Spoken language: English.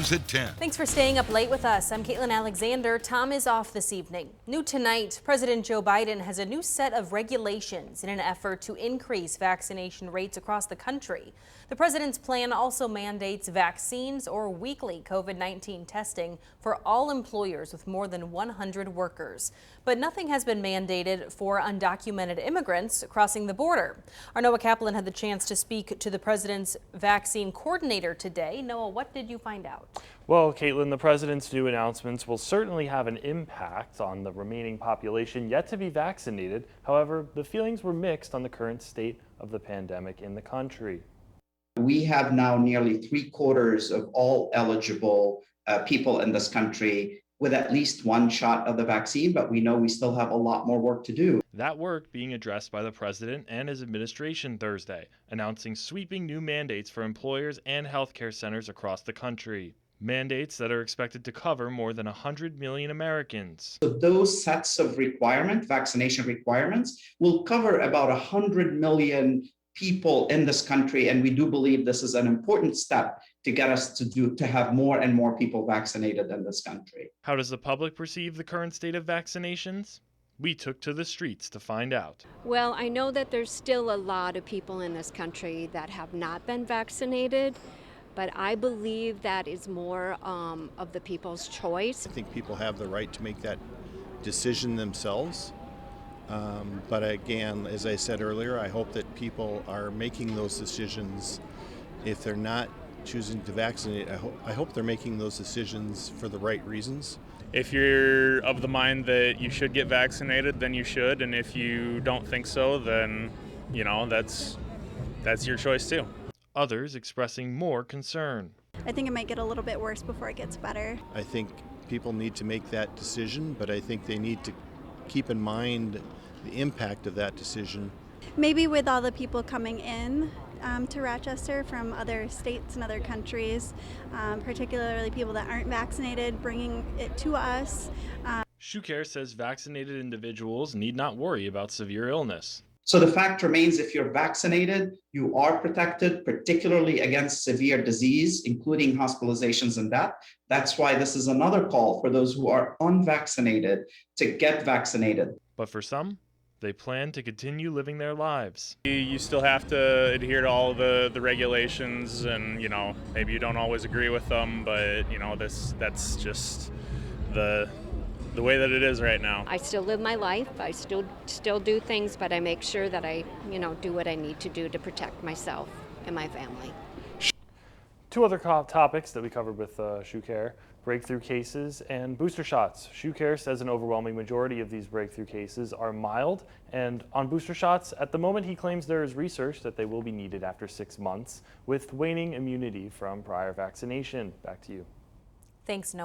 News at 10. Thanks for staying up late with us. I'm Caitlin Alexander. Tom is off this evening. New tonight, President Joe Biden has a new set of regulations in an effort to increase vaccination rates across the country. The president's plan also mandates vaccines or weekly COVID-19 testing for all employers with more than 100 workers. But nothing has been mandated for undocumented immigrants crossing the border. Our Noah Kaplan had the chance to speak to the president's vaccine coordinator today. Noah, what did you find out? Well, Caitlin, the president's new announcements will certainly have an impact on the remaining population yet to be vaccinated. However, the feelings were mixed on the current state of the pandemic in the country. We have now nearly 3/4 of all eligible people in this country with at least one shot of the vaccine, but we know we still have a lot more work to do. That work being addressed by the president and his administration Thursday, announcing sweeping new mandates for employers and healthcare centers across the country. Mandates that are expected to cover more than 100 million Americans. So those sets of vaccination requirements, will cover about 100 million people in this country, and we do believe this is an important step to get us to have more and more people vaccinated in this country. How does the public perceive the current state of vaccinations? We took to the streets to find out. Well, I know that there's still a lot of people in this country that have not been vaccinated, but I believe that is more of the people's choice. I think people have the right to make that decision themselves. But again, as I said earlier, I hope that people are making those decisions. If they're not choosing to vaccinate, I hope they're making those decisions for the right reasons. If you're of the mind that you should get vaccinated, then you should. And if you don't think so, then, you know, that's your choice too. Others expressing more concern. I think it might get a little bit worse before it gets better. I think people need to make that decision, but I think they need to keep in mind the impact of that decision. Maybe with all the people coming in to Rochester from other states and other countries, particularly people that aren't vaccinated, bringing it to us. ShoeCare says vaccinated individuals need not worry about severe illness. So the fact remains, if you're vaccinated, you are protected, particularly against severe disease, including hospitalizations and death. That's why this is another call for those who are unvaccinated to get vaccinated. But for some, they plan to continue living their lives. You still have to adhere to all the regulations, and, you know, maybe you don't always agree with them, but, you know, that's just the way that it is right now. I still live my life. I still do things, but I make sure that I, do what I need to do to protect myself and my family. Two other topics that we covered with ShoeCare: breakthrough cases and booster shots. ShoeCare says an overwhelming majority of these breakthrough cases are mild, and on booster shots, at the moment he claims there is research that they will be needed after 6 months with waning immunity from prior vaccination. Back to you. Thanks, Noah.